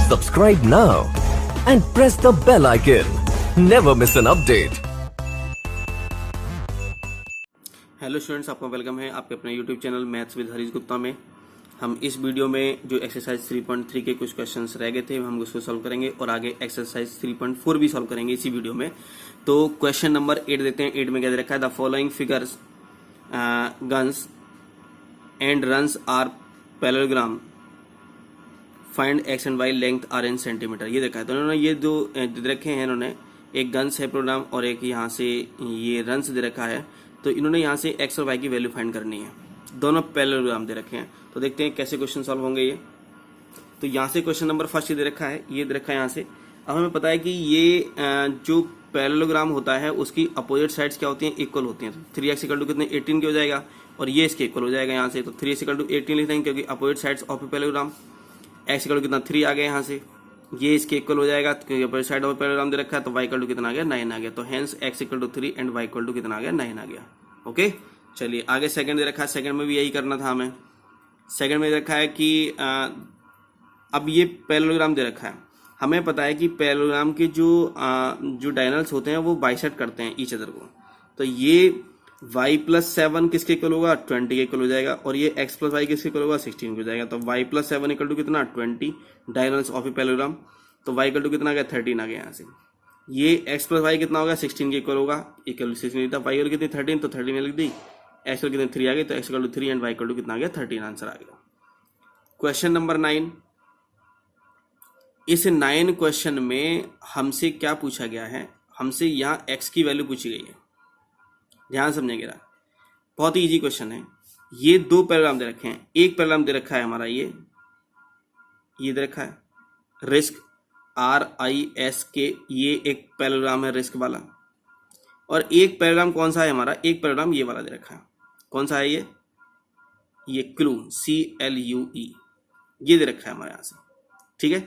Subscribe now and press the bell icon. Never miss an update. Hello students, आपका welcome है आपके अपने YouTube channel maths with Harish Gupta में। हम इस वीडियो में जो एक्सरसाइज 3.3 के कुछ क्वेश्चंस रह गए थे हम उसको सॉल्व करेंगे और आगे एक्सरसाइज 3.4 भी सॉल्व करेंगे इसी वीडियो में। तो क्वेश्चन नंबर 8 देखते हैं। 8 में क्या दे रखा है? The following figures guns and runs are parallelogram, find x and y length are in centimeter. ये देखा है। तो इन्होंने ये दो दे रखे हैं, इन्होंने एक गन्स है प्रोग्राम और एक यहाँ से ये रन्स दे रखा है। तो इन्होंने यहाँ से एक्स और वाई की वैल्यू फाइंड करनी है। दोनों पैरेललोग्राम दे रखे हैं। तो देखते हैं कैसे क्वेश्चन सॉल्व होंगे ये। तो यहाँ से क्वेश्चन नंबर फर्स्ट दे रखा है, ये दे रखा है यहाँ से। अब हमें पता है कि ये जो पैरेललोग्राम होता है उसकी अपोजिट साइड्स क्या होती हैं? इक्वल होती हैं। तो 3x इक्वल टू कितने 18 के हो जाएगा और ये इसके इक्वल हो जाएगा यहाँ से। तो 3x इक्वल टू 18 लिख देंगे क्योंकि opposite sides of parallelogram. x equal to कितना 3 आ गया यहाँ से, ये इसके इक्वल हो जाएगा क्योंकि अपोजिट साइड ऑफ पैरेललोग्राम दे रखा है। तो y इक्वल टू कितना आ गया 9 आ गया। तो hence x equal to 3 and y equal to कितना आ गया 9 आ गया। ओके, चलिए आगे सेकंड दे रखा है। सेकंड में भी यही करना था हमें। सेकंड में दे रखा है कि अब ये पैरेललोग्राम दे रखा है। हमें पता है कि पैरेललोग्राम के जो डायगोनल्स होते हैं वो बाइसेक्ट करते हैं ईच अदर को। तो ये y प्लस 7 किसके इक्वल होगा? 20 के इक्वल हो जाएगा और ये x प्लस वाई किसके इक्वल होगा? 16 के हो जाएगा। तो y प्लस 7 इक्वल टू कितना 20 डायगोनल्स ऑफ ए पैरेललोग्राम। तो y इक्वल टू कितना आ गया 13 आ गया यहाँ से। ये x प्लस वाई कितना होगा? 16 के इक्वल होगा। इक्वल 16 था, y इक्वल कितनी 13 तो 13 में लिख दी। x इक्वल कितनी 3 आ गई तो x equal to 3 and y equal to कितना आ गया 13 आंसर आ गया। Question number 9। इस 9 क्वेश्चन में हमसे क्या पूछा गया है? हमसे यहाँ x की वैल्यू पूछी गई है। ध्यान समझेंगे, बहुत ही इजी क्वेश्चन है। ये दो पैरेललोग्राम दे रखे हैं। एक पैरेललोग्राम दे रखा है हमारा ये दे रखा है रिस्क RISK, ये एक पैरेललोग्राम है रिस्क वाला। और एक पैरेललोग्राम कौन सा है हमारा? एक पैरेललोग्राम ये वाला दे रखा है। कौन सा है ये क्लू CLUE, ये दे रखा है हमारे यहाँ से। ठीक है,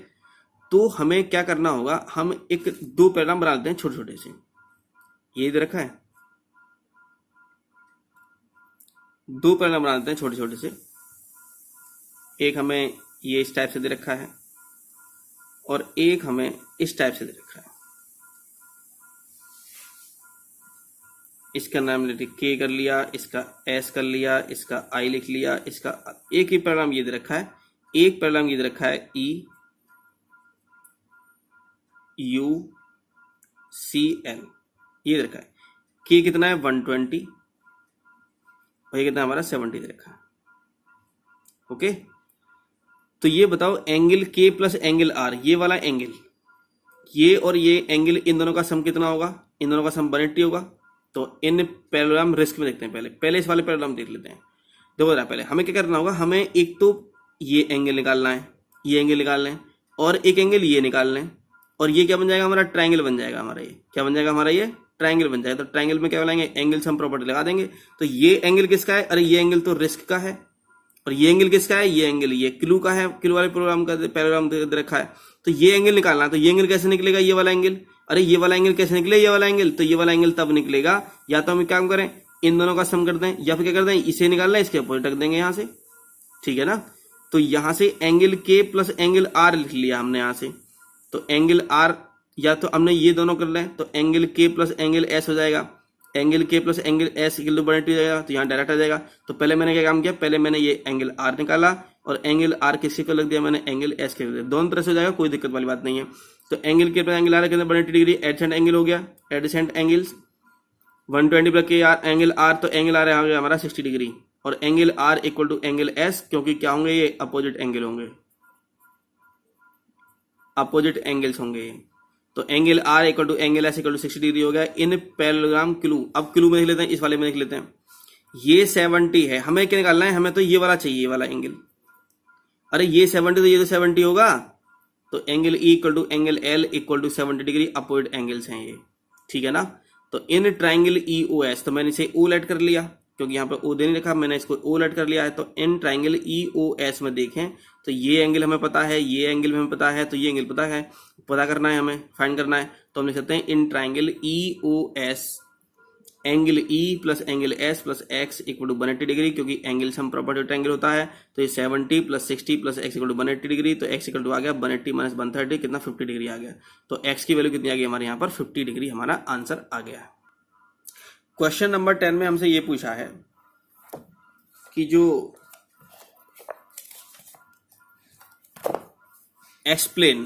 तो हमें क्या करना होगा? हम एक दो पैरेललोग्राम बना लेते हैं छोटे छोटे से। ये दे रखा है, दो पैरेललोग्राम बना लेते हैं छोटे छोटे से। एक हमें ये इस टाइप से दे रखा है और एक हमें इस टाइप से दे रखा है। इसका नाम लेते K कर लिया, इसका S कर लिया, इसका I लिख लिया, इसका एक ही पैरेललोग्राम ये दे रखा है। एक पैरेललोग्राम ये दे रखा है EUCL, ये दे रखा है। K कितना है 120 और ये कितना हमारा 70 दे रखा है। ओके, तो ये बताओ angle K plus angle R, ये वाला एंगल, ये और ये एंगल, इन दोनों का सम कितना होगा? इन दोनों का सम 180 होगा। तो इन पैरेललोग्राम रिस्क में देखते हैं। पहले इस वाले पैरेललोग्राम देख लेते हैं। देखो जरा, पहले हमें क्या करना होगा? हमें एक तो ये एंगल निकालना है, ये एंगल निकाल लें और एक एंगल ये निकाल लें और ये क्या बन जाएगा हमारा? ट्रायंगल बन जाएगा हमारा। ये क्या बन जाएगा हमारा? ये ट्रायंगल बन जाएगा। तो ट्रायंगल में क्या बनाएंगे? एंगल सम प्रॉपर्टी लगा देंगे। तो ये एंगल किसका है? अरे ये एंगल तो रिस्क का है। और ये एंगल किसका है? ये एंगल ये क्लू का है। क्लू वाले प्रोग्राम का पैरेललोग्राम दे रखा है। तो ये एंगल निकालना है। तो ये एंगल कैसे निकलेगा? ये वाला एंगल। अरे ये वाला एंगल कैसे निकले? ये वाला एंगल। तो ये वाला एंगल तब निकलेगा या तो हम काम करें इन दोनों का सम कर दें या फिर क्या कर दें इसे निकालना है, इसके अपोजिट रख देंगे यहाँ से। ठीक है ना। तो यहाँ से angle K plus angle R लिख लिया हमने यहाँ से। तो एंगल R या तो हमने ये दोनों कर लें तो angle K plus angle S हो जाएगा। Angle K plus angle S equal to 180 हो जाएगा। तो यहाँ डायरेक्ट आ जाएगा। तो पहले मैंने क्या काम किया? पहले मैंने ये एंगल R निकाला और एंगल R किसके को लग दिया? मैंने एंगल S के लग दिया। दोनों तरह से हो जाएगा, कोई दिक्कत वाली बात नहीं है। तो angle K plus angle R के अंदर 180 डिग्री एडजेसेंट एंगल हो गया। Adjacent angles 120 plus K angle R, तो एंगल R आ गया हमारा 60 डिग्री और angle R equal to angle S, क्योंकि क्या होंगे? ये अपोजिट एंगल होंगे, अपोजिट एंगल्स होंगे। तो angle R equal to angle S equal to 60 degree हो गया इन पैरेललोग्राम क्लू। अब क्लू में देख लेते हैं, इस वाले में देख लेते हैं। ये 70 है, हमें क्या निकालना है? हमें तो ये वाला चाहिए, ये वाला एंगल। अरे ये 70 तो ये तो 70 होगा। तो angle E equal to angle L equal to 70 degree opposite angles हैं ये। ठीक है ना। तो इन ट्राइंगल EOS, तो मैंने इसे O लेट कर लिया क्योंकि यहाँ पे O दे नहीं रखा, मैंने इसको O लेट कर लिया है। तो इन ट्राइंगल EOS में देखें तो ये एंगल हमें पता है, ये एंगल हमें पता है, तो ये एंगल पता करना है, हमें फाइंड करना है। तो हम लिख सकते हैं in triangle EOS angle E plus angle S plus x equal to 180 degree, क्योंकि एंगल सम प्रॉपर्टी ट्रायंगल होता है। तो ये 70 plus 60 plus x equal to 180 degree, तो एक्स इक्वल टू आ गया 180 माइनस 130 कितना 50 डिग्री आ गया। तो एक्स की वैल्यू कितनी आ गई हमारे यहाँ पर 50 डिग्री हमारा आंसर आ गया। क्वेश्चन नंबर 10 में हमसे ये पूछा है कि जो explain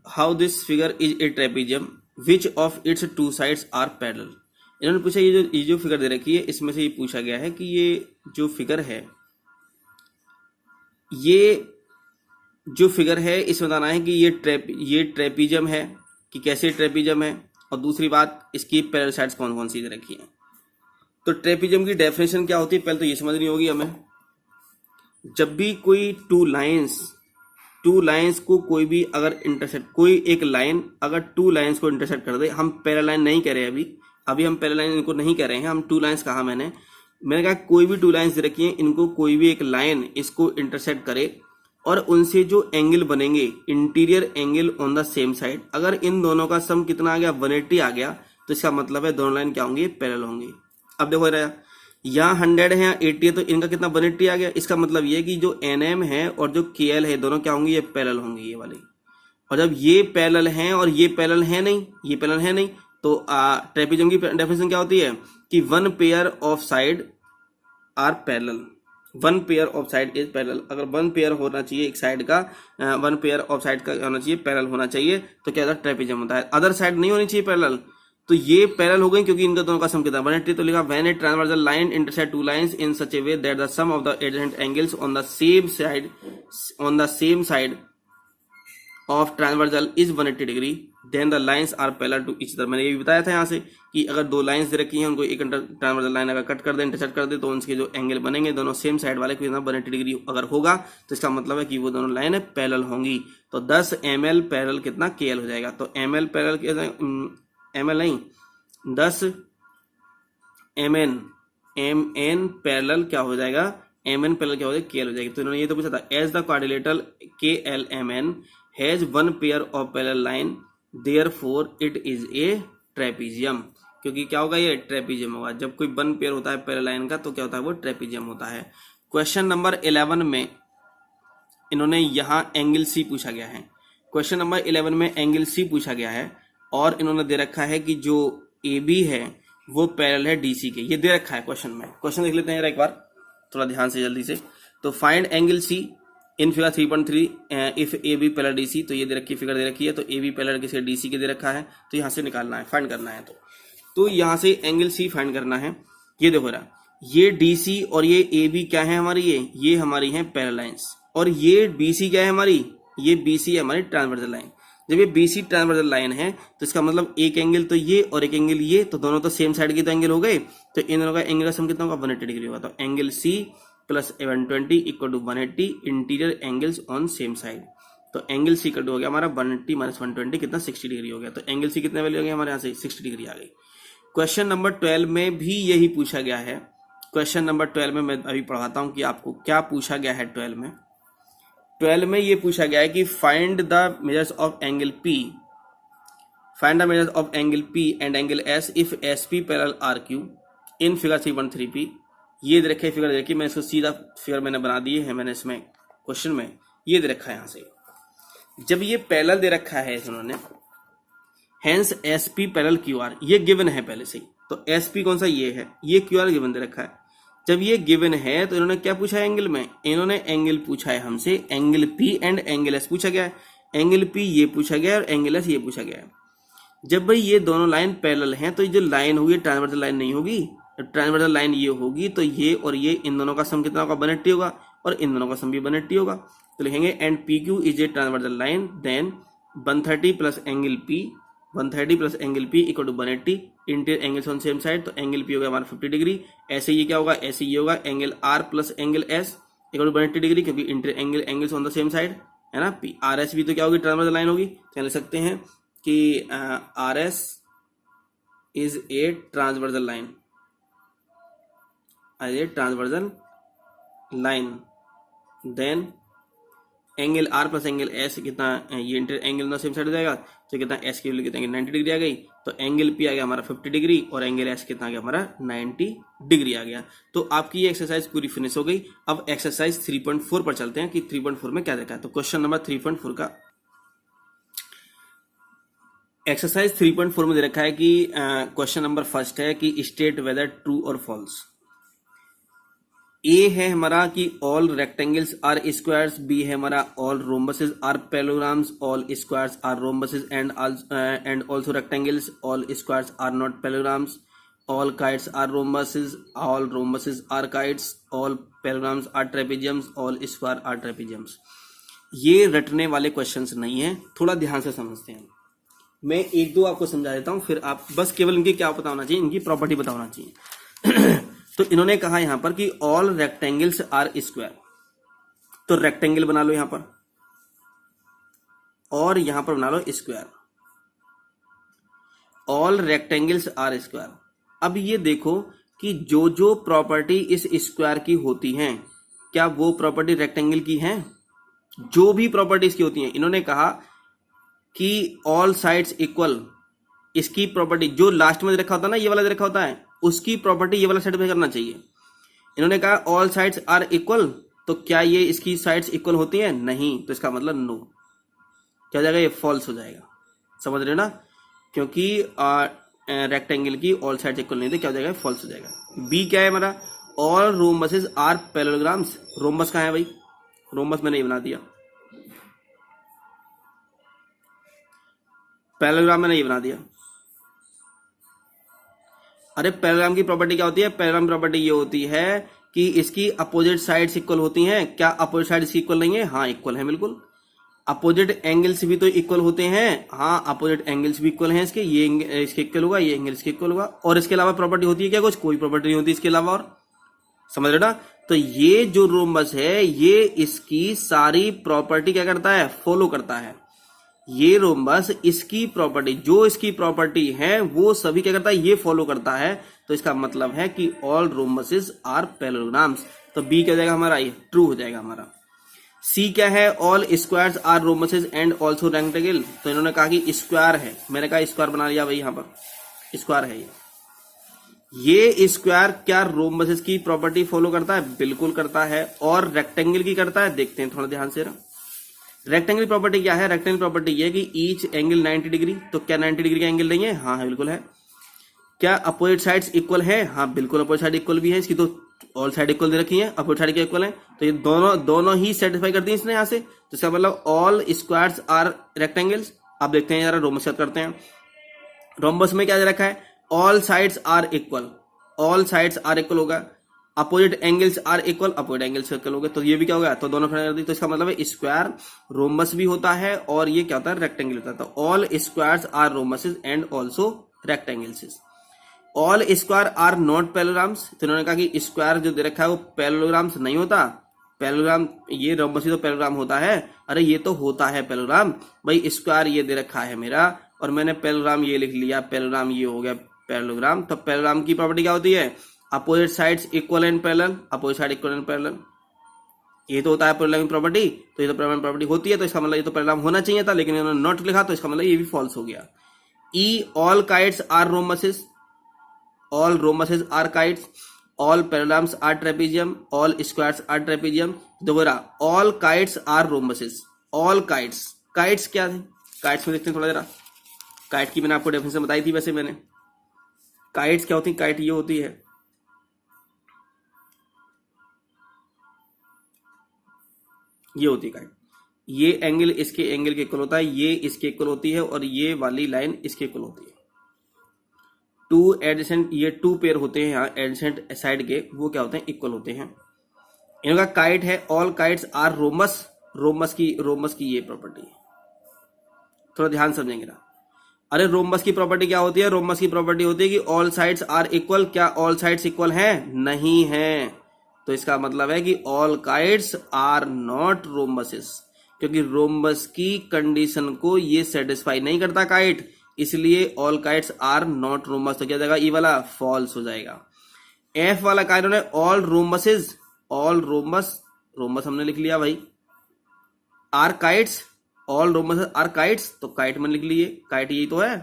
how this figure is a trapezium which of its two sides are parallel। इन्होंने पूछा ये जो फिगर दे रखी है इसमें से ये पूछा गया है कि ये जो फिगर है इसमें बताना है कि ये ट्रेपीजियम है कि कैसे ट्रेपीजियम है, और दूसरी बात इसकी पैरेलल साइड्स कौन कौन सी दे रखी है। तो ट्रेपीजियम की डेफिनेशन क्या होती है पहले तो ये समझनी होगी हमें। जब भी कोई टू लाइंस को कोई भी अगर इंटरसेक्ट, कोई एक लाइन अगर टू लाइंस को इंटरसेक्ट कर दे, हम पैरेलल लाइन नहीं कह रहे अभी हम पैरेलल लाइन इनको नहीं कह रहे हैं, हम टू लाइंस कहा मैंने कहा कोई भी टू लाइंस दे रखी है, इनको कोई भी एक लाइन इसको इंटरसेक्ट करे और उनसे जो एंगल बनेंगे interior angle on the same side, अगर इन दोनों का सम कितना आ गया 180 आ गया, तो इसका मतलब है दोनों लाइन क्या होंगी पैरेलल होंगी। अब देखो रहा यहाँ 100 है यहाँ 80 है, तो इनका कितना 180 आ गया। इसका मतलब ये कि जो NM है और जो KL है दोनों क्या होंगी, ये पैरेलल होंगी ये वाली। और जब ये पैरेलल हैं और ये पैरेलल है नहीं, तो ट्रेपीजियम की डेफिनेशन क्या होती है कि one pair of side are parallel, one pair of side is parallel. अगर वन पेयर होना चाहिए एक साइड का, वन पेयर ऑफ साइड का होना चाहिए पैरेलल होना चाहिए, तो क्या होता है ट्रेपीजियम होता है। अदर साइड नहीं होनी चाहिए पैरेलल, तो ये पैरेलल हो गई क्योंकि इनका दोनों का सम कितना 180। तो लिखा when a transversal line intersect two lines in such a way that the sum of the adjacent angles on the same side of transversal is 180 degree then the lines are parallel to each other. मैंने ये भी बताया था यहाँ से कि अगर दो लाइंस दे रखी हैं उनको एक ट्रांसवर्सल लाइन अगर कट कर दे इंटरसेक्ट कर दे तो उनके जो एंगल बनेंगे दोनों सेम साइड वाले कितना 180 डिग्री अगर होगा तो इसका मतलब है कि वो दोनों लाइन पैरेलल होंगी। तो 10 ml पैरेलल कितना KL हो जाएगा। तो ml पैरेलल ml नहीं 10 mn पैरेलल क्या हो जाएगा, mn पैरेलल क्या हो जाएगा KL हो जाएगी। तो इन्होंने ये तो पूछा था as the quadrilateral KLMN has one pair of parallel line therefore it is a trapezium, क्योंकि क्या होगा ये ट्रेपीजियम होगा। जब कोई वन पेयर होता है पैरेलल लाइन का तो क्या होता है वो ट्रेपीजियम होता है। क्वेश्चन नंबर 11 में इन्होंने यहाँ एंगल सी पूछा गया है। क्वेश्चन नंबर 11 में एंगल सी पूछा गया है और इन्होंने दे रखा है कि जो AB है वो पैरेलल है DC के, ये दे रखा है क्वेश्चन में। क्वेश्चन देख लेते हैं एक बार थोड़ा ध्यान से जल्दी से। तो find angle C in figure 3.3 if AB parallel DC, तो ये दे रखी फिगर दे रखी है, तो AB पैरेलल किसके DC के दे रखा है, तो यहाँ से निकालना है फाइंड करना है। तो यहाँ से एंगल C फाइंड करना है। ये देखो रहा ये DC और ये AB क्या है हमारी, ये हमारी है पैरेलल लाइंस, और ये BC क्या है हमारी, ये BC है हमारी ट्रांसवर्सल लाइन। जब ये BC ट्रांसवर्सल लाइन है तो इसका मतलब एक एंगल तो ये और एक एंगल ये, तो दोनों तो सेम साइड के तो एंगल हो गए, तो इन दोनों का एंगल का सम कितना होगा 180 डिग्री होगा। तो angle C plus 120 equal to 180 interior angles on same side. तो एंगल C इक्वल टू हो गया हमारा 180 माइनस 120 कितना 60 डिग्री हो गया। तो एंगल C कितना वैल्यू हो गया हमारे यहाँ से 60 डिग्री आ गई। क्वेश्चन नंबर 12 में भी यही पूछा गया है। क्वेश्चन नंबर 12 में मैं अभी पढ़ाता हूँ कि आपको क्या पूछा गया है। 12 में ये पूछा गया है कि find the measures of angle P, find the measures of angle P and angle S if SP parallel RQ in figure 3.3P। ये दे रखा है फिगर, देखिए मैं इसको सीधा फिगर मैंने बना दिए है, मैंने इसमें क्वेश्चन में ये दे रखा है। यहाँ से जब ये पैरेलल दे रखा है इन्होंने, हेंस SP पैरेलल QR ये गिवन है पहले से ही, तो SP कौन सा ये है, ये QR गिवन दे रखा है। जब ये गिवन है तो इन्होंने क्या पूछा है एंगल में, इन्होंने एंगल पूछा है हमसे, angle P and angle S पूछा गया है। एंगल P ये पूछा गया है और एंगल S ये पूछा गया है। जब भाई ये दोनों लाइन पैरेलल हैं तो ये जो लाइन होगी ट्रांसवर्सल लाइन नहीं होगी, ट्रांसवर्सल लाइन ये होगी, तो ये और ये इन दोनों का सम कितना होगा 180 होगा और इन दोनों का सम भी 180 होगा। तो लिखेंगे and PQ is a transversal line then 130 plus angle P, 130 plus angle P equal to 180 interior angles on same side. तो एंगल P हो गया हमारा 50 डिग्री। ऐसे ये क्या होगा, ऐसे ये होगा angle R plus angle S equal to 180 degree, क्योंकि interior angles on the same side है ना। RS भी तो क्या होगी ट्रांसवर्सल लाइन होगी, तो लिख सकते हैं कि RS is a transversal line, as a transversal line then angle R plus angle S कितना, ये इंटर एंगल ना सेम साइड हो जाएगा, तो कितना एस की वैल्यू कितना 90 डिग्री आ गई, तो एंगल पी आ गया हमारा 50 डिग्री और एंगल एस कितना आ गया हमारा 90 डिग्री आ गया। तो आपकी ये एक्सरसाइज पूरी फिनिश हो गई। अब एक्सरसाइज 3.4 पर चलते हैं कि 3.4 में क्या देखा है। तो क्वेश्चन नंबर 3.4 का एक्सरसाइज 3.4 में दे रखा है कि क्वेश्चन नंबर फर्स्ट है कि स्टेट वेदर ट्रू और फॉल्स। ए है हमारा कि all rectangles are squares, B है हमारा all rhombuses are parallelograms, all squares are rhombuses and also rectangles, all squares are not parallelograms, all kites are rhombuses, all rhombuses are kites, all parallelograms are trapeziums, all square are trapeziums. ये रटने वाले questions नहीं है, थोड़ा ध्यान से समझते हैं। मैं एक दो आपको समझा देता हूं, फिर आप बस केवल इनकी क्या पता होना चाहिए, इनकी प्रॉपर्टी पता होना चाहिए। तो इन्होंने कहा यहां पर कि ऑल रेक्टेंगल्स आर स्क्वायर, तो रेक्टेंगल बना लो यहां पर और यहां पर बना लो square, all rectangles are square. अब ये देखो कि जो जो प्रॉपर्टी इस स्क्वायर की होती हैं, क्या वो प्रॉपर्टी रेक्टेंगल की है? जो भी प्रॉपर्टी इसकी होती हैं, इन्होंने कहा कि ऑल साइड्स इक्वल, इसकी प्रॉपर्टी जो लास्ट में रखा होता है ना, ये वाला रखा होता है, उसकी प्रॉपर्टी ये वाला साइड पे करना चाहिए। इन्होंने कहा ऑल साइड्स आर इक्वल, तो क्या ये इसकी साइड्स इक्वल होती हैं? नहीं, तो इसका मतलब नो। क्या हो जाएगा? ये फॉल्स हो जाएगा। समझ रहे हो ना? क्योंकि रेक्टेंगल की ऑल साइड्स इक्वल नहीं थे, क्या हो जाएगा? फॉल्स हो जाएगा। बी क्या है हमारा? All rhombuses are parallelograms. Rhombus कहाँ है भाई? रोम्बस मैंने ये बना दिया, पैरेललोग्राम मैंने ये बना दिया। अरे पैरेललोग्राम की प्रॉपर्टी क्या होती है? पैरेललोग्राम प्रॉपर्टी ये होती है कि इसकी अपोजिट साइड्स इक्वल होती हैं। क्या अपोजिट साइड्स इक्वल नहीं है? हाँ, इक्वल है बिल्कुल। अपोजिट एंगल्स भी तो इक्वल होते हैं। हाँ, अपोजिट एंगल्स भी इक्वल हैं इसके। ये इसके इक्वल होगा, ये एंगल इसके इक्वल होगा। और इसके अलावा प्रॉपर्टी होती है क्या? कुछ कोई प्रॉपर्टी नहीं होती इसके अलावा। और समझ रहे ना? तो ये जो रोम्बस है, ये इसकी सारी प्रॉपर्टी क्या करता है? फॉलो करता है। ये रोम्बस इसकी प्रॉपर्टी, जो इसकी प्रॉपर्टी है वो सभी क्या करता है? ये फॉलो करता है। तो इसका मतलब है कि ऑल रोम्बसेस आर पैरेललोग्राम्स। तो बी क्या हो जाएगा हमारा? ये ट्रू हो जाएगा हमारा। सी क्या है? All squares are rhombuses and also rectangle. तो इन्होंने कहा कि स्क्वायर है, मैंने कहा स्क्वायर बना लिया भाई, यहां पर स्क्वायर है ये स्क्वायर क्या रोम्बसेस की प्रॉपर्टी फॉलो करता है? बिल्कुल करता है। और रेक्टेंगल की करता है? देखते हैं थोड़ा ध्यान से। रेक्टेंगल प्रॉपर्टी क्या है? रेक्टेंगल प्रॉपर्टी ये है कि ईच एंगल 90 डिग्री। तो क्या 90 डिग्री का एंगल नहीं है? हाँ है, बिल्कुल है। क्या अपोजिट साइड्स इक्वल है? हाँ बिल्कुल, अपोजिट साइड इक्वल भी है इसकी। तो ऑल साइड इक्वल दे रखी है, अपोजिट साइड के इक्वल है। तो ये दोनों ही सेटिस्फाई करती है इसने यहां से। तो इसका मतलब ऑल स्क्वायर्स आर रेक्टेंगल्स। अब देखते हैं जरा रोम्बस करते हैं। रोम्बस में क्या दे रखा है? All sides are equal, all sides are equal होगा। Opposite angles are equal, opposite angles equal हो गए। तो ये भी क्या होगा? तो दोनों खड़े कर दी। तो इसका मतलब है स्क्वायर रोम्बस भी होता है और ये क्या होता है? रेक्टेंगल होता है। तो all squares are rhombuses and also rectangles. All square are not parallelograms. तो इन्होंने कहा कि स्क्वायर जो दे रखा है वो पैरेललोग्राम्स नहीं होता। पैरेललोग्राम, ये रोम्बस ही तो पैरेललोग्राम होता है। अरे ये तो होता है पैरेललोग्राम भाई। स्क्वायर ये दे रखा है मेरा और मैंने पैरेललोग्राम ये लिख लिया, पैरेललोग्राम ये हो गया पैरेललोग्राम। तो पैरेललोग्राम की प्रॉपर्टी क्या होती है? Opposite sides equal and parallel, opposite side equal and parallel. ये तो होता है पैरेललोग्राम प्रॉपर्टी। तो ये तो पैरेललोग्राम प्रॉपर्टी होती है, तो इसका मतलब ये तो पैरेललोग्राम होना चाहिए था, लेकिन इन्होंने नॉट लिखा, तो इसका मतलब ये भी फॉल्स हो गया। E all kites are rhombuses, all rhombuses are kites, all parallelograms are trapezium, all squares are trapezium. दोबारा all kites are rhombuses, all kites. Kites क्या है? काइट्स में देखते हैं थोड़ा जरा। काइट की मैंने आपको डेफिनेशन बताई थी वैसे मैंने। काइट्स क्या होती है? काइट ये होती है, ये होती है काइट। ये एंगल इसके एंगल के इक्वल होता है, ये इसके इक्वल होती है और ये वाली लाइन इसके इक्वल होती है। टू एडजेसेंट, ये टू पेयर होते हैं यहाँ एडजेसेंट साइड के, वो क्या होते हैं? इक्वल होते हैं। इनका काइट है all kites are rhombus. Rhombus की ये प्रॉपर्टी है, थोड़ा ध्यान समझेंगे ना। अरे रोम्बस की प्रॉपर्टी क्या होती है? रोम्बस की प्रॉपर्टी होती है कि ऑल साइड्स आर इक्वल। क्या ऑल साइड्स इक्वल हैं? नहीं है। तो इसका मतलब है कि all kites are not rhombuses, क्योंकि रोम्बस की कंडीशन को ये सेटिस्फाई नहीं करता काइट, इसलिए all kites are not rhombus. तो क्या जाएगा? ई वाला फॉल्स हो जाएगा। एफ वाला का इन्होंने all rhombuses, all rhombus, rhombus हमने लिख लिया भाई, are kites, all rhombus are kites, तो काइट में लिख लिए, काइट यही तो है,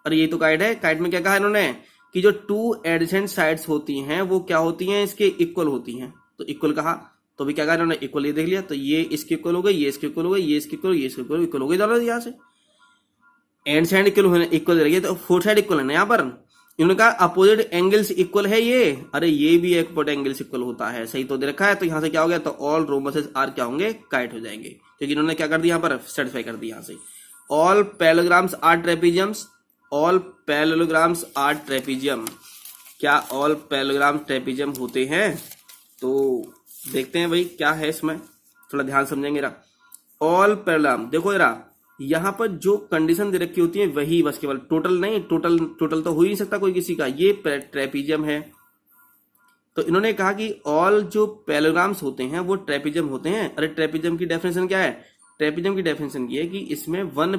और यही तो काइट है। काइट में क्या कहा इन्होंने कि जो टू एडजेसेंट साइड्स होती हैं वो क्या होती हैं, इसके इक्वल होती हैं, तो इक्वल कहा, तो भी क्या कहा इन्होंने, इक्वल, ये देख लिया, तो ये इसके इक्वल हो गई, ये इसके इक्वल हो गई, ये इसके इक्वल, ये इसके इक्वल, इक्वल हो गई दोनों यहाँ से, एंड साइड इक्वल रहेगी, तो फोर साइड इक्वल है ना यहाँ पर। इन्होंने कहा अपोजिट एंगल्स इक्वल है ये, अरे ये भी अपोजिट एंगल्स इक्वल होता है, सही तो दे रखा है, तो यहाँ से क्या हो गया, तो ऑल रोम्बसेस आर क्या होंगे, काइट हो जाएंगे, क्योंकि इन्होंने क्या कर दिया यहाँ पर, सेटिस्फाई कर दिया यहाँ से। All parallelograms are trapeziums, all parallelograms are trapezium, क्या ऑल पैरेललोग्राम ट्रेपीजियम होते हैं, तो देखते हैं भाई क्या है इसमें, थोड़ा ध्यान समझेंगे जरा। ऑल पैरेललोग्राम देखो जरा, यहाँ पर जो कंडीशन दे रखी होती है वही बस, केवल टोटल नहीं, टोटल तो हो ही नहीं सकता कोई किसी का, ये ट्रेपीजियम है, तो इन्होंने कहा कि ऑल जो पैरेललोग्राम्स होते हैं वो ट्रेपीजियम होते हैं। अरे ट्रेपीजियम की डेफिनेशन क्या है, ट्रेपीजियम की डेफिनेशन ये है कि इसमें वन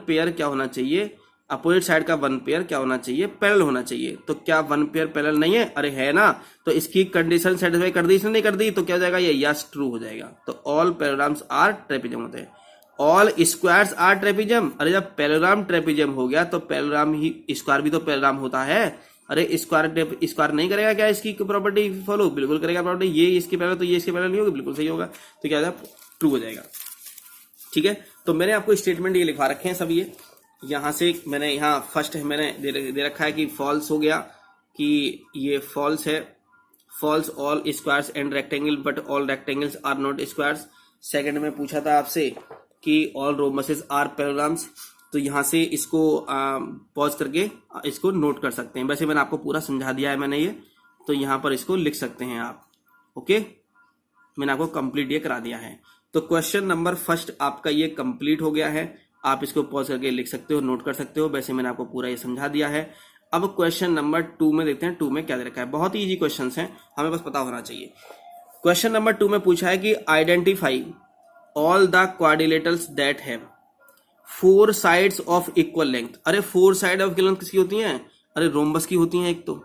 पेयर क्या होना चाहिए, अपोजिट साइड का वन पेयर क्या होना चाहिए, पैरेलल होना चाहिए, तो क्या वन पेयर पैरेलल नहीं है, अरे है ना, तो इसकी कंडीशन सेटिस्फाई कर दी, इसने नहीं कर दी, तो क्या हो जाएगा, ये यस ट्रू हो जाएगा, तो ऑल पैरेललोग्राम्स आर ट्रेपीजियम होते हैं। ऑल स्क्वायर्स आर ट्रेपीजियम, अरे जब पैरेललोग्राम ट्रेपीजियम हो गया तो पैरेललोग्राम ही स्क्वायर भी तो पैरेललोग्राम होता है, अरे स्क्वायर नहीं करेगा क्या इसकी प्रॉपर्टी फॉलो, बिल्कुल करेगा प्रॉपर्टी, ये इसके पैरेलल तो ये इसके पैरेलल नहीं होगा, बिल्कुल सही होगा, तो क्या हो जाएगा, ट्रू हो जाएगा। ठीक है, तो मैंने आपको स्टेटमेंट ये लिखवा रखे हैं सब, ये यहाँ से मैंने यहाँ फर्स्ट मैंने दे रखा है कि फॉल्स हो गया, कि ये फॉल्स है, false all squares and rectangle but all rectangles are not squares. Second में पूछा था आपसे कि ऑल रोम्बसेस आर पैरेललोग्राम्स, तो यहाँ से इसको पॉज करके इसको नोट कर सकते हैं, वैसे मैंने आपको पूरा समझा दिया है मैंने ये, तो यहाँ पर इसको लिख सकते हैं आप, ओके, मैंने आपको कंप्लीट ये करा दिया है। तो क्वेश्चन नंबर फर्स्ट आपका ये कंप्लीट हो गया है, आप इसको पॉज करके लिख सकते हो, नोट कर सकते हो, वैसे मैंने आपको पूरा ये समझा दिया है। अब क्वेश्चन नंबर 2 में देखते हैं, 2 में क्या दे रखा है, बहुत ही इजी क्वेश्चंस हैं, हमें बस पता होना चाहिए। क्वेश्चन नंबर 2 में पूछा है कि identify all the quadrilaterals that have 4 sides of equal length. अरे 4 साइड ऑफ इक्वल लेंथ किसकी होती हैं, अरे रोम्बस की होती हैं एक तो,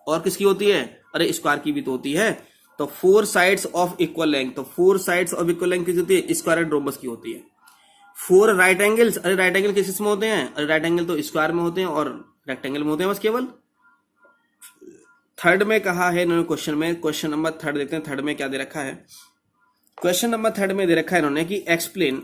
और किसकी होती है, अरे स्क्वायर की भी तो होती है, तो 4 साइड्स ऑफ इक्वल लेंथ, तो 4 साइड्स ऑफ इक्वल लेंथ किसकी होती है, स्क्वायर एंड रोम्बस की होती है। 4 राइट एंगल्स, अरे राइट एंगल किस में होते हैं, अरे राइट एंगल तो स्क्वायर में होते हैं और रेक्टेंगल में होते हैं बस केवल। थर्ड में कहा है इन्होंने क्वेश्चन में, क्वेश्चन नंबर 3 देखते हैं, थर्ड में क्या दे रखा है। क्वेश्चन नंबर 3 में दे रखा है इन्होंने कि explain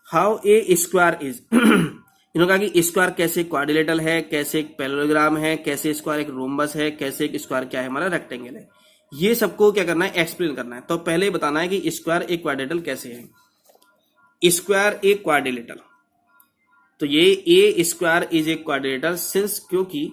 how a square is इन्होंने कहा कि स्क्वायर कैसे क्वाड्रिलेटरल है, कैसे एक पैरेललोग्राम है, कैसे स्क्वायर एक रोम्बस है, कैसे एक स्क्वायर क्या है हमारा रेक्टेंगल है, ये सबको क्या करना है, एक्सप्लेन करना है। तो पहले बताना है कि स्क्वायर एक क्वाड्रिलेटरल कैसे है, स्क्वायर एक क्वाड्रिलेटरल, तो ये a square is a quadrilateral since, क्योंकि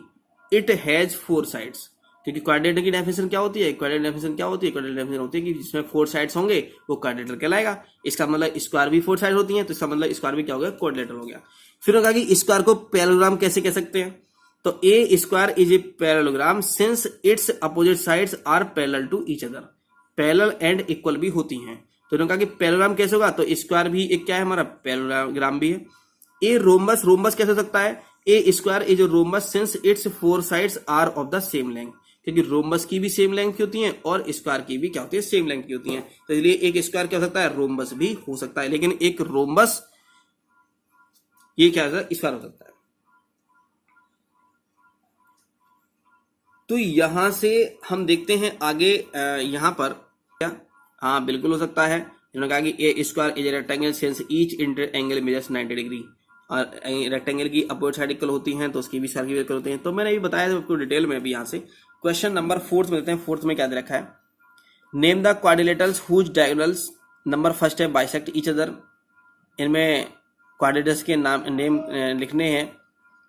इट हैज 4 साइड्स, क्योंकि क्वाड्रिलेटरल की डेफिनेशन क्या होती है, क्वाड्रिलेटरल डेफिनेशन क्या होती है, क्वाड्रिलेटरल डेफिनेशन होती है कि जिसमें 4 साइड्स होंगे वो क्वाड्रिलेटरल कहलाएगा। इसका मतलब स्क्वायर भी 4 साइड होती है, तो इसका मतलब स्क्वायर भी क्या हो गया, क्वाड्रिलेटरल हो गया। फिर कहा कि स्क्वायर को पैरेललोग्राम कैसे कह सकते हैं, तो a square is a parallelogram since its opposite sides are parallel to each other, parallel and equal भी होती हैं, तो इन्होंने कहा कि पैरेललोग्राम कैसे होगा, तो स्क्वायर भी एक क्या है हमारा, पैरेललोग्राम भी है। ए रोम्बस, रोम्बस कैसे हो सकता है, a square is a rhombus since its 4 sides are of the same length, क्योंकि रोम्बस की भी सेम लेंथ की होती है और स्क्वायर की भी क्या होती है, सेम लेंथ की होती है, तो इसलिए एक स्क्वायर क्या हो सकता है, रोम्बस भी हो सकता है, लेकिन एक रोम्बस ये क्या होता है, स्क्वायर हो सकता है। तो यहां से हम देखते हैं आगे, यहां पर क्या, हाँ बिल्कुल हो सकता है। इन्होंने कहा कि a square is rectangle since each angle measures 90 degree, और रेक्टेंगल की अपोजिट साइड इक्वल होती हैं तो उसकी भी स्क्वायर की इक्वल होती हैं, तो मैंने भी बताया था आपको डिटेल में भी। यहाँ से क्वेश्चन नंबर 4 में देते हैं, 4 में क्या दे रखा है, name the quadrilaterals whose diagonals, number first है बाइसेक्ट ईच अदर, इनमें क्वाड्रिलेटरल्स के नाम नेम लिखने हैं।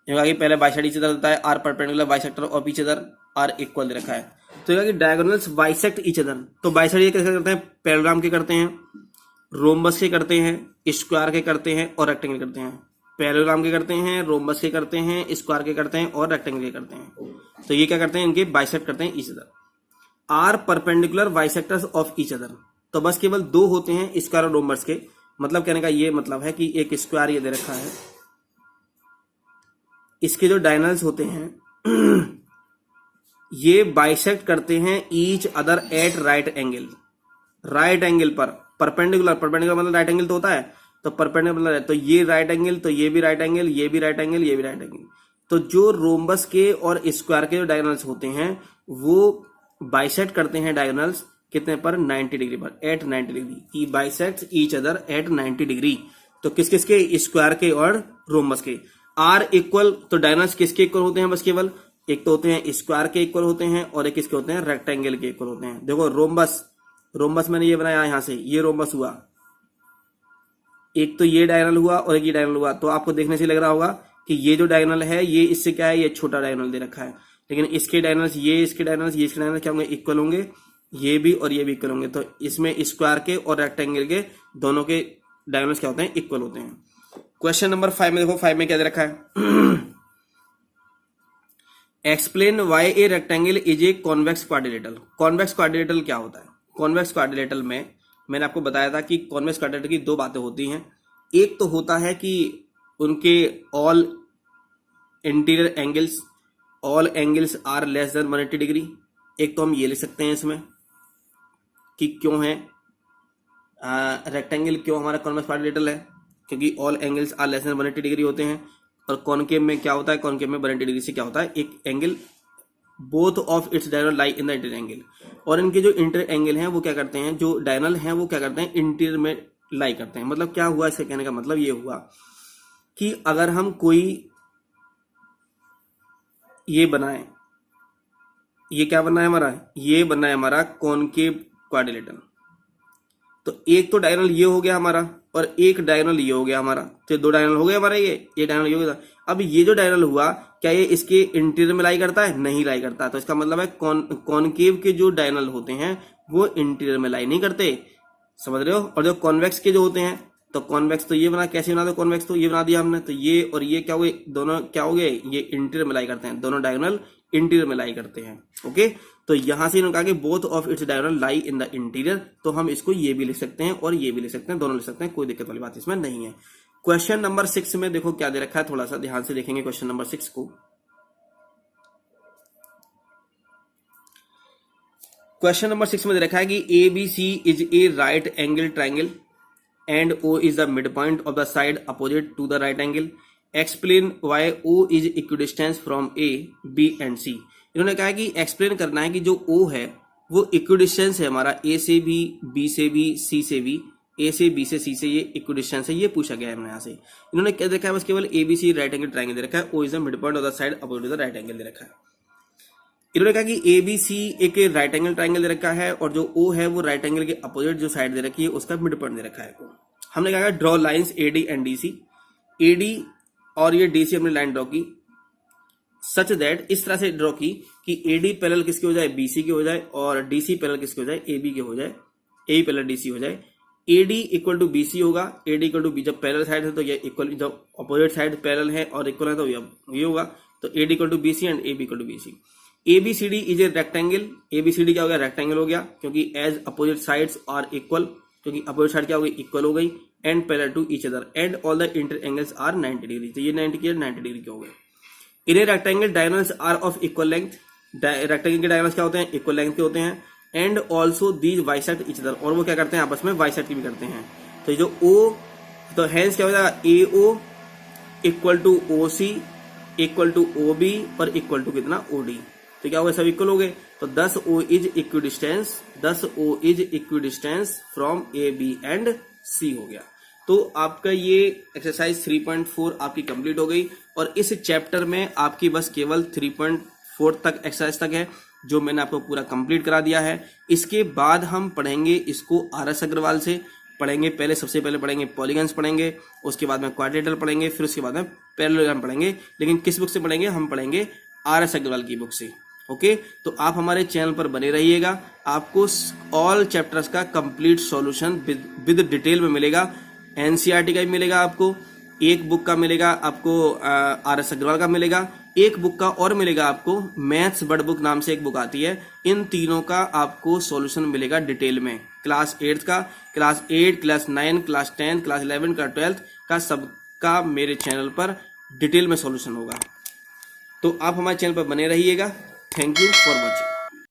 कि पहले बाइसेक्ट ईच अदर होता है, आर परपेंडिकुलर बाइसेक्टर और ईच अदर आर इक्वल दे रखा है, तो कि डायगोनल्स बाइसेक्ट ईच अदर, तो बाइसेक्ट ये कैसे करते हैं, पैरेललोग्राम के करते हैं, रोम्बस के करते हैं, स्क्वायर के करते हैं और रेक्टेंगल करते हैं। पैरेललोग्राम के करते हैं, रोम्बस के करते हैं, स्क्वायर के करते हैं और रेक्टेंगल के करते हैं, तो ये क्या करते हैं, इनके बाइसेक्ट करते हैं each other. Are perpendicular bisectors of each other, तो बस केवल 2 होते हैं स्क्वायर और रोम्बस के, मतलब कहने का ये मतलब है कि एक स्क्वायर ये दे रखा है, इसके जो डायगोनल्स होते हैं ये बाइसेक्ट करते हैं each other eight right angle, right angle पर परपेंडिकुलर, परपेंडिकुलर मतलब राइट एंगल तो होता है, तो परपेंडिकुलर है तो ये राइट एंगल, तो ये भी राइट एंगल, ये भी राइट एंगल, ये भी राइट एंगल। तो जो रोम्बस के और स्क्वायर के जो डायगोनल्स होते हैं वो बाइसेक्ट करते हैं डायगोनल्स कितने पर, 90 डिग्री पर, at 90 degree. E bisect each other at 90 degree. तो किस किस के, स्क्वायर के और रोम्बस के। आर इक्वल, तो डायगोनल्स किसके इक्वल होते हैं, बस केवल एक तो होते हैं स्क्वायर के इक्वल होते हैं और एक किसके होते हैं, रेक्टेंगल के इक्वल होते हैं। देखो रोम्बस, रोम्बस मैंने ये बनाया यहां से, ये रोम्बस हुआ, एक तो ये डायगोनल हुआ और एक ये डायगोनल हुआ। तो आपको देखने से लग रहा होगा कि ये जो डायगोनल है ये इससे क्या है, ये छोटा डायगोनल दे रखा है, लेकिन इसके डायगोनल्स, ये इसके डायगोनल्स, ये इसके डायगोनल्स क्या होंगे, इक्वल होंगे, ये भी और ये भी इक्वल होंगे। तो इसमें स्क्वायर के और रेक्टेंगल के दोनों के डायगोनल्स क्या होते हैं, इक्वल होते हैं। क्वेश्चन नंबर 5 में देखो, 5 में क्या दे रखा है, explain why a rectangle is a convex quadrilateral. Convex quadrilateral क्या होता है। कॉन्वेक्स क्वाड्रिलेटरल में मैंने आपको बताया था कि कॉन्वेक्स क्वाड्रिलेटरल की दो बातें होती हैं। एक तो होता है कि उनके all interior angles, all angles are less than 180 degree. एक तो हम ये लिख सकते हैं इसमें कि क्यों है रेक्टेंगल, क्यों हमारा कॉन्वेक्स क्वाड्रिलेटरल है, क्योंकि all angles are less than 180 degree होते हैं। और कॉनकेव में क्या होता है, कॉनकेव में 180 डिग्री से क्या होता है, एक angle, both of its diagonal lie in the interior angle. और इनके जो इंटीरियर एंगल हैं वो क्या करते हैं, जो डायगोनल हैं वो क्या करते हैं, इंटीरियर में लाई करते हैं। मतलब क्या हुआ, इससे कहने का मतलब ये हुआ कि अगर हम कोई ये बनाए, ये क्या बना है हमारा, ये बना है हमारा कॉनकेव क्वाड्रिलेटरल। तो एक तो डायगोनल ये हो गया हमारा और एक डायगोनल ये हो गया हमारा, तो दो डायगोनल हो गए हमारा, ये डायगोनल ये हो गया। अब ये जो डायगोनल हुआ क्या ये इसके इंटीरियर में लाई करता है, नहीं लाई करता। तो इसका मतलब है कॉनकेव के जो डायगोनल होते हैं वो इंटीरियर में लाई नहीं करते, समझ रहे हो। और जो कॉन्वेक्स के जो होते हैं, तो कॉन्वेक्स तो ये बना, कैसे बना दो कॉन्वेक्स, तो ये बना दिया हमने, तो ये और ये क्या हुए, दोनों क्या हो गए, ये इंटीरियर में लाई करते हैं, दोनों डायगोनल इंटीरियर में लाई करते हैं। ओके, तो यहां से इन्होंने कहा कि both of its diagonal lie in the interior. तो हम इसको ये भी लिख सकते हैं और ये भी लिख सकते हैं, दोनों लिख सकते हैं, कोई दिक्कत वाली बात इसमें नहीं है। क्वेश्चन नंबर 6 में देखो क्या दे रखा है, थोड़ा सा ध्यान से देखेंगे क्वेश्चन नंबर 6 को। क्वेश्चन नंबर 6 में दे रखा है कि A B C is a right angle triangle and O is the mid point of the side opposite to the right angle. Explain why O is equidistance from A B and C. इन्होंने कहा कि explain करना है कि जो ओ है वो equidistance है हमारा ए से भी, बी से भी, सी से भी, ए से बी से सी से, ये इक्विडिस्टेंस है, ये पूछा गया है हमने यहाँ से। इन्होंने क्या देखा है, बस केवल A B C right angle triangle दे रखा है, O is the mid point of the side opposite to the right angle दे रखा है। इन्होंने कहा कि ए बी सी एक राइट एंगल ट्राइंगल दे रखा है और जो ओ है वो राइट एंगल के अपोजिट जो साइड दे रखी है उसका मिड पॉइंट दे रखा है। हमने कहा draw lines A D and D C. A D और ये डी सी हमने लाइन ड्रॉ की सच दैट, इस तरह से ड्रॉ की कि ए डी पैरेलल किसके हो जाए, बी सी के हो जाए, और डी सी पैरेलल किसके हो जाए, ए बी के हो जाए, ए पैरेलल डी सी हो जाए। A D equal to B C होगा, A D equal to B, जब पैरेलल साइड है तो ये इक्वल, जब अपोजिट साइड पैरेलल है और इक्वल है तो ये होगा, तो A D equal to B C and A B equal to B C. A B C D is a rectangle. A B C D क्या हो गया, रेक्टेंगल हो गया, क्योंकि as opposite sides are equal, क्योंकि अपोजिट साइड क्या हो गई, इक्वल हो गई, and parallel to each other and all the inter angles are 90 degree. तो ये 90 डिग्री के हो गए। इन ए rectangle diagonals are of equal length. Rectangle के डायगोनल्स क्या होते हैं, इक्वल लेंथ के होते हैं, and also these bisect each other, और वो क्या करते हैं, आपस में बाइसेक्ट भी करते हैं। तो जो ओ, तो हेंस क्या हो जाएगा, ए ओ इक्वल टू ओ सी इक्वल टू ओ बी और इक्वल टू कितना, ओ डी। तो क्या हो गया, सब इक्वल हो गए। तो 10 O is equidistance, 10 O is equidistance from A B and C हो गया। तो आपका ये एक्सरसाइज 3.4 आपकी कंप्लीट हो गई और इस चैप्टर में आपकी बस केवल 3.4 तक एक्सरसाइज तक है जो मैंने आपको पूरा कंप्लीट करा दिया है। इसके बाद हम पढ़ेंगे इसको RS अग्रवाल से पढ़ेंगे। पहले सबसे पहले पढ़ेंगे पॉलीगन्स पढ़ेंगे, उसके बाद में क्वाड्रिलेटरल पढ़ेंगे, फिर उसके बाद में पैरेललोग्राम पढ़ेंगे। लेकिन किस बुक से पढ़ेंगे, हम पढ़ेंगे RS अग्रवाल की बुक से। ओके, तो आप हमारे चैनल पर बने रहिएगा, आपको ऑल चैप्टर्स का कंप्लीट सॉल्यूशन विद डिटेल में मिलेगा। एनसीईआरटी का भी मिलेगा आपको, एक बुक का मिलेगा आपको, RS अग्रवाल का मिलेगा, एक बुक का और मिलेगा आपको मैथ्स बर्ड बुक नाम से एक बुक आती है। इन तीनों का आपको सॉल्यूशन मिलेगा डिटेल में, क्लास 8 का, क्लास 8, क्लास 9, क्लास 10, क्लास 11 का, 12th का, सबका मेरे चैनल पर डिटेल में सॉल्यूशन होगा। तो आप हमारे चैनल पर बने रहिएगा। Thank you for watching.